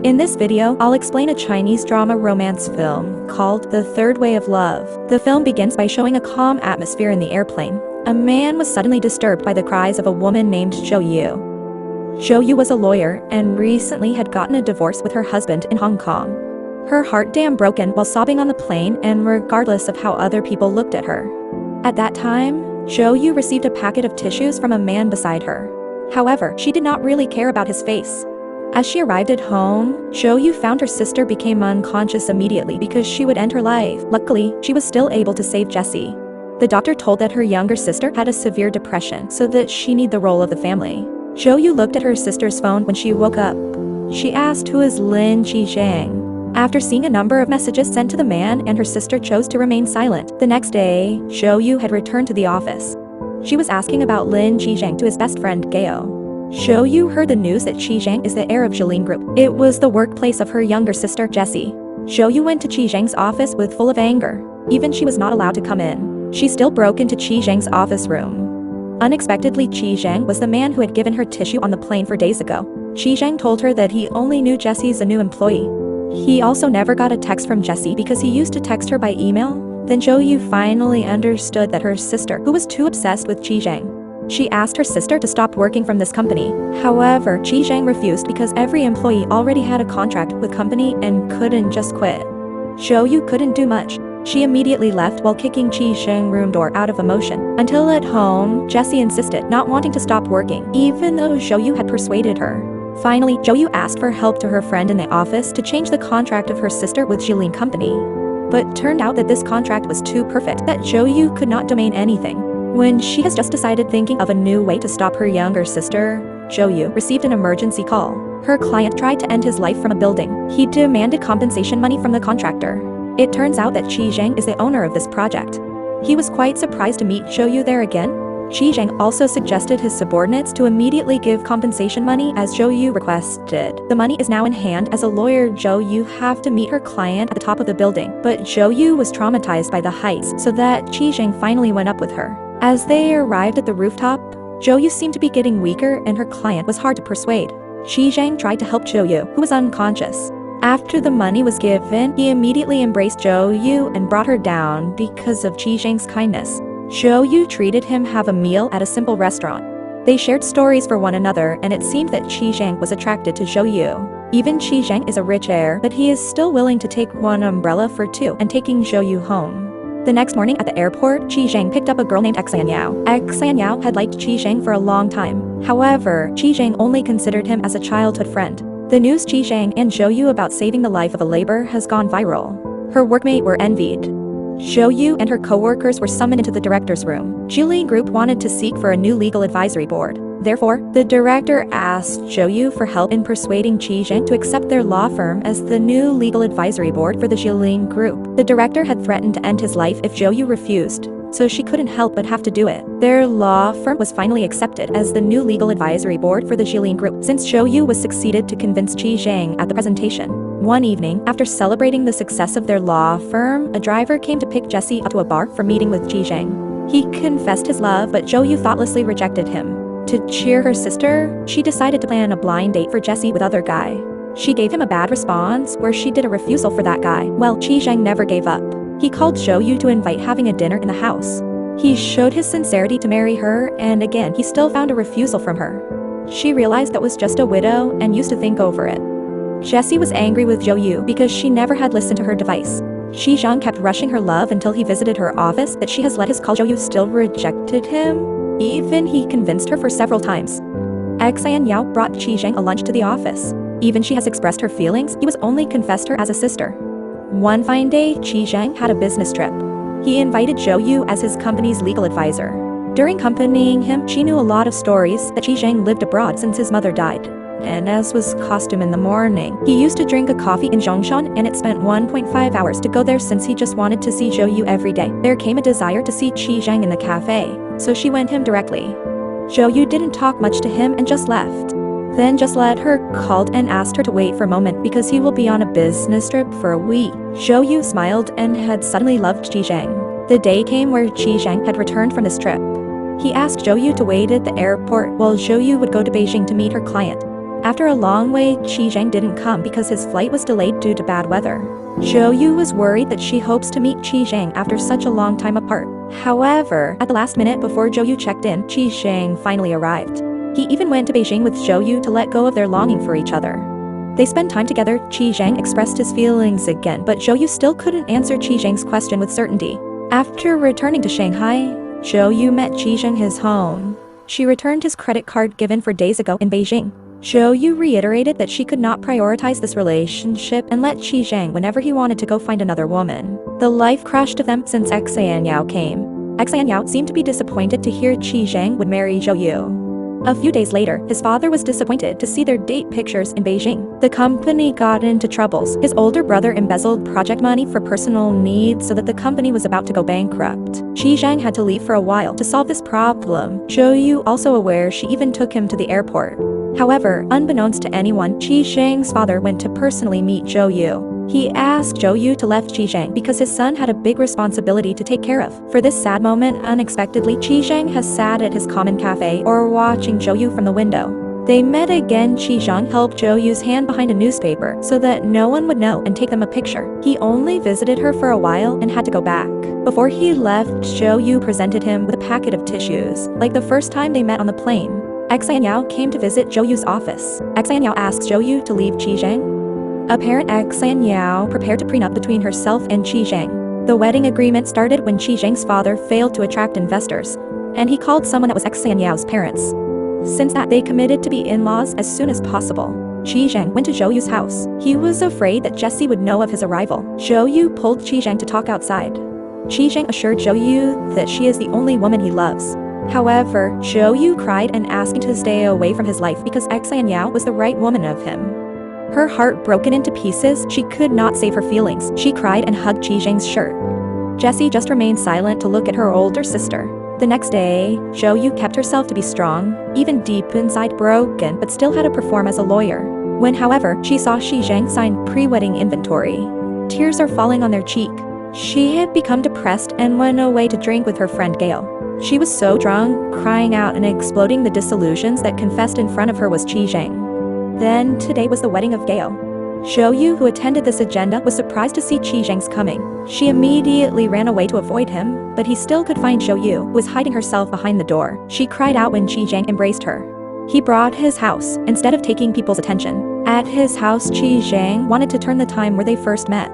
In this video, I'll explain a Chinese drama romance film called The Third Way of Love. The film begins by showing a calm atmosphere in the airplane. A man was suddenly disturbed by the cries of a woman named Zhou Yu. Zhou Yu was a lawyer and recently had gotten a divorce with her husband in Hong Kong. Her heart damn broken while sobbing on the plane, and regardless of how other people looked at her. At that time, Zhou Yu received a packet of tissues from a man beside her. However, she did not really care about his face. As she arrived at home, Zhou Yu found her sister became unconscious immediately because she would end her life. Luckily, she was still able to save Jessie. The doctor told that her younger sister had a severe depression, so that she needed the role of the family. Zhou Yu looked at her sister's phone when she woke up. She asked who is Lin Qizhang. After seeing a number of messages sent to the man, and her sister chose to remain silent. The next day, Zhou Yu had returned to the office. She was asking about Lin Qizhang to his best friend Gao. Zhou Yu heard the news that Qizhang is the heir of Jilin Group. It was the workplace of her younger sister Jessie. Zhou Yu went to Qizhang's office with full of anger. Even she was not allowed to come in. She still broke into Qizhang's office room. Unexpectedly, Qizhang was the man who had given her tissue on the plane 4 days ago. Qizhang told her that he only knew Jessie's a new employee. He also never got a text from Jessie because he used to text her by email. Then Zhou Yu finally understood that her sister, who was too obsessed with Qizhang. She asked her sister to stop working from this company. However, Qizhang refused because every employee already had a contract with the company and couldn't just quit. Zhou Yu couldn't do much. She immediately left while kicking Qizhang's room door out of emotion. Until at home, Jessie insisted, not wanting to stop working, even though Zhou Yu had persuaded her. Finally, Zhou Yu asked for help to her friend in the office to change the contract of her sister with Jilin Company. But turned out that this contract was too perfect that Zhou Yu could not domain anything. When she has just decided thinking of a new way to stop her younger sister, Zhou Yu received an emergency call. Her client tried to end his life from a building. He demanded compensation money from the contractor. It turns out that Qizhang is the owner of this project. He was quite surprised to meet Zhou Yu there again. Qizhang also suggested his subordinates to immediately give compensation money as Zhou Yu requested. The money is now in hand. As a lawyer, Zhou Yu have to meet her client at the top of the building. But Zhou Yu was traumatized by the heights, so that Qizhang finally went up with her. As they arrived at the rooftop, Zhou Yu seemed to be getting weaker and her client was hard to persuade. Qizhang tried to help Zhou Yu, who was unconscious. After the money was given, he immediately embraced Zhou Yu and brought her down because of Qizhang's kindness. Zhou Yu treated him have a meal at a simple restaurant. They shared stories for one another, and it seemed that Qizhang was attracted to Zhou Yu. Even Qizhang is a rich heir, but he is still willing to take one umbrella for two and taking Zhou Yu home. The next morning at the airport, Qizhang picked up a girl named Xianyao. Xianyao had liked Qizhang for a long time. However, Qizhang only considered him as a childhood friend. The news Qizhang and Zhou Yu about saving the life of a laborer has gone viral. Her workmates were envied. Zhou Yu and her co-workers were summoned into the director's room. Jilin Group wanted to seek for a new legal advisory board. Therefore, the director asked Zhou Yu for help in persuading Qizhang to accept their law firm as the new legal advisory board for the Jilin Group. The director had threatened to end his life if Zhou Yu refused, so she couldn't help but have to do it. Their law firm was finally accepted as the new legal advisory board for the Jilin Group, since Zhou Yu was succeeded to convince Qizhang at the presentation. One evening, after celebrating the success of their law firm, a driver came to pick Jessie up to a bar for meeting with Qizhang. He confessed his love, but Zhou Yu thoughtlessly rejected him. To cheer her sister, she decided to plan a blind date for Jessie with other guy. She gave him a bad response, where she did a refusal for that guy. Well, Qizhang never gave up. He called Zhou Yu to invite having a dinner in the house. He showed his sincerity to marry her, and again, he still found a refusal from her. She realized that was just a widow and used to think over it. Jessie was angry with Zhou Yu because she never had listened to her advice. Qizhang kept rushing her love until he visited her office that she has let his call. Zhou Yu still rejected him. Even he convinced her for several times. Xianyao brought Qizhang a lunch to the office. Even she has expressed her feelings, he was only confessed her as a sister. One fine day, Qizhang had a business trip. He invited Zhou Yu as his company's legal advisor. During accompanying him, she knew a lot of stories that Qizhang lived abroad since his mother died. And as was custom in the morning, he used to drink a coffee in Zhongshan, and it spent 1.5 hours to go there since he just wanted to see Zhou Yu every day. There came a desire to see Qizhang in the cafe, so she went him directly. Zhou Yu didn't talk much to him and just left. Then just let her called and asked her to wait for a moment because he will be on a business trip for a week. Zhou Yu smiled and had suddenly loved Qizhang. The day came where Qizhang had returned from this trip. He asked Zhou Yu to wait at the airport while Zhou Yu would go to Beijing to meet her client. After a long wait, Chi Zhang didn't come because his flight was delayed due to bad weather. Zhou was worried that she hopes to meet Chi Zhang after such a long time apart. However, at the last minute before Zhou checked in, Chi Zhang finally arrived. He even went to Beijing with Zhou to let go of their longing for each other. They spent time together. Chi Zhang expressed his feelings again, but Zhou still couldn't answer Chi Zhang's question with certainty. After returning to Shanghai, Zhou met Chi Zhang his home. She returned his credit card given 4 days ago in Beijing. Zhou reiterated that she could not prioritize this relationship and let Chi Zhang whenever he wanted to go find another woman. The life crushed them since Xianyao came. Xianyao seemed to be disappointed to hear Chi Zhang would marry Zhou. A few days later, his father was disappointed to see their date pictures in Beijing. The company got into troubles. His older brother embezzled project money for personal needs so that the company was about to go bankrupt. Chi Zhang had to leave for a while to solve this problem. Zhou, also aware, she even took him to the airport. However, unbeknownst to anyone, Chi Zhang's father went to personally meet Zhou. He asked Zhou to leave Chi Zhang because his son had a big responsibility to take care of. For this sad moment, unexpectedly, Chi Zhang has sat at his common cafe or watching Zhou from the window. They met again. Chi Zhang helped Zhou's hand behind a newspaper so that no one would know and take them a picture. He only visited her for a while and had to go back. Before he left, Zhou presented him with a packet of tissues, like the first time they met on the plane. Xianyao came to visit Zhou's office. Xianyao asked Zhou to leave Chi Zhang. Apparent Xianyao prepared to prenup between herself and Chi Zhang. The wedding agreement started when Chi Zhang's father failed to attract investors, and he called someone that was Xianyao parents. Since that, they committed to be in-laws as soon as possible. Chi Zhang went to Zhou's house. He was afraid that Jessie would know of his arrival. Zhou pulled Chi Zhang to talk outside. Chi Zhang assured Zhou that she is the only woman he loves. However, Zhou cried and asked him to stay away from his life because Xianyao was the right woman of him. Her heart broken into pieces, she could not save her feelings. She cried and hugged Chi Zhang's shirt. Jessie just remained silent to look at her older sister. The next day, Zhou kept herself to be strong, even deep inside broken, but still had to perform as a lawyer. When, however, she saw Chi Zhang sign pre-wedding inventory, tears are falling on their cheek. She had become depressed and went away to drink with her friend Gail. She was so drunk, crying out and exploding the disillusions that confessed in front of her was Chi Zhang. Then, today was the wedding of Gail. Zhou, who attended this agenda, was surprised to see Chi Zhang's coming. She immediately ran away to avoid him, but he still could find Zhou, who was hiding herself behind the door. She cried out when Chi Zhang embraced her. He brought his house, instead of taking people's attention. At his house, Chi Zhang wanted to turn the time where they first met.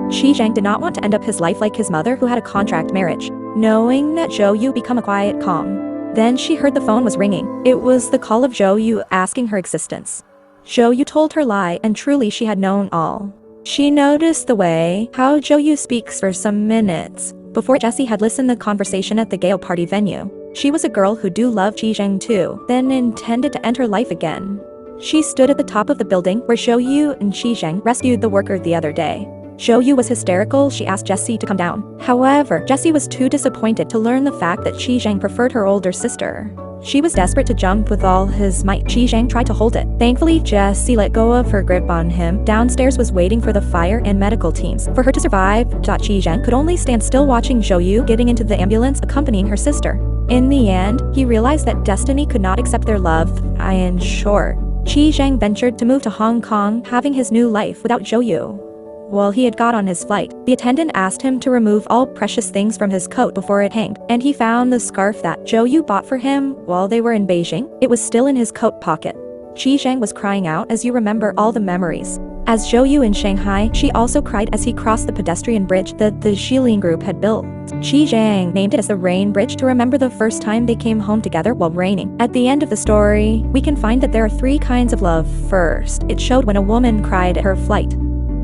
Chi Zhang did not want to end up his life like his mother, who had a contract marriage. Knowing that Zhou become a quiet calm. Then she heard the phone was ringing. It was the call of Zhou asking her existence. Zhou told her lie, and truly she had known all. She noticed the way how Zhou speaks for some minutes. Before Jessie had listened to the conversation at the Gale party venue. She was a girl who do love Chi Zhang too, then intended to end her life again. She stood at the top of the building where Zhou and Chi Zhang rescued the worker the other day. Zhou was hysterical. She asked Jessie to come down. However, Jessie was too disappointed to learn the fact that Chi Zhang preferred her older sister. She was desperate to jump with all his might. Chi Zhang tried to hold it. Thankfully, Jessie let go of her grip on him. Downstairs was waiting for the fire and medical teams. For her to survive, Chi Zhang could only stand still watching Zhou getting into the ambulance accompanying her sister. In the end, he realized that destiny could not accept their love. In short, Chi Zhang ventured to move to Hong Kong, having his new life without Zhou. While he had got on his flight, the attendant asked him to remove all precious things from his coat before it hanged, and he found the scarf that Zhou bought for him while they were in Beijing. It was still in his coat pocket. Chi Zhang was crying out as you remember all the memories. As Zhou in Shanghai, she also cried as he crossed the pedestrian bridge that the Xilin group had built. Chi Zhang named it as the Rain Bridge to remember the first time they came home together while raining. At the end of the story, we can find that there are 3 kinds of love. First, it showed when a woman cried at her flight.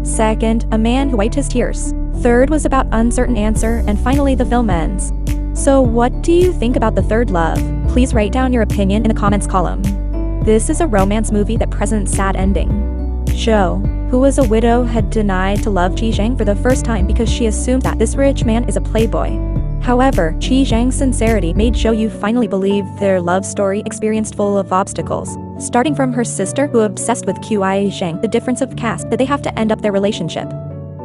Second, a man who wiped his tears. Third was about uncertain answer, and finally the film ends. So what do you think about the third love? Please write down your opinion in the comments column. This is a romance movie that presents sad ending. Zhou, who was a widow, had denied to love Chi Zhang for the first time because she assumed that this rich man is a playboy. However, Chi Zhang's sincerity made Zhou finally believe their love story experienced full of obstacles. Starting from her sister, who obsessed with Qi Zhang, the difference of caste, that they have to end up their relationship.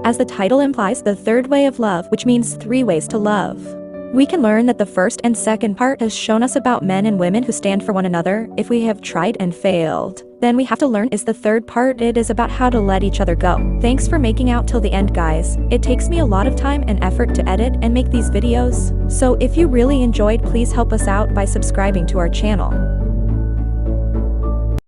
As the title implies, the third way of love, which means 3 ways to love. We can learn that the first and second part has shown us about men and women who stand for one another if we have tried and failed. Then we have to learn is the third part. It is about how to let each other go. Thanks for making out till the end, guys. It takes me a lot of time and effort to edit and make these videos. So if you really enjoyed, please help us out by subscribing to our channel.